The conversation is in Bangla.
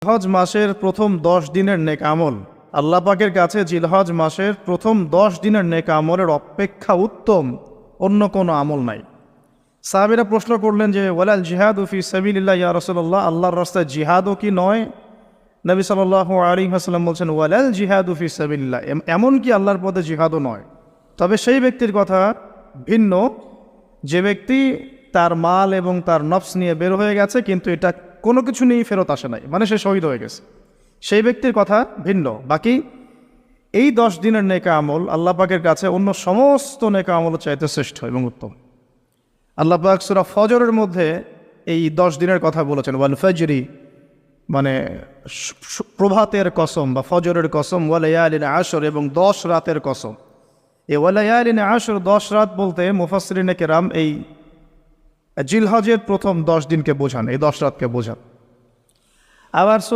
জিলহজ মাসের প্রথম 10 দিনের নেক আমল, আল্লাহ পাকের কাছে জিলহজ মাসের প্রথম 10 দিনের নেক আমলের অপেক্ষা উত্তম অন্য কোনো আমল নাই। সাহাবীরা প্রশ্ন করলেন যে ওয়ালাল জিহাদু ফি সাবিলিল্লাহ ইয়া রাসূলুল্লাহ, আল্লাহর রাস্তায় জিহাদও কি নয়? নবী সাল্লাল্লাহু আলাইহি ওয়াসাল্লাম বলছেন ওয়ালাল জিহাদু ফি সাবিলিল্লাহ, এমন কি আল্লাহর পথে জিহাদও নয়। তবে সেই ব্যক্তির কথা ভিন্ন যে ব্যক্তি তার মাল এবং তার নফস নিয়ে বের হয়ে গেছে কিন্তু এটা কোনো কিছু নিয়েই ফেরত আসে নাই, মানে সে শহীদ হয়ে গেছে, সেই ব্যক্তির কথা ভিন্ন। বাকি এই 10 দিনের নেকা আমল আল্লাহ পাকের কাছে অন্য সমস্ত নেকা আমল চাইতে শ্রেষ্ঠ এবং উত্তম। আল্লাহ পাক সূরা ফজরের মধ্যে এই 10 দিনের কথা বলেছেন, ওয়াল ফজরি মানে প্রভাতের কসম বা ফজরের কসম, ওয়ালায়ালিন আশর এবং 10 রাতের কসম। এই ওয়ালায়ালিন আশর 10 রাত বলতে মুফাসসিরিনে কেরাম এই জিলহজের প্রথম 10 দিনকে বোঝান, এই 10 রাতকে বোঝান। আবার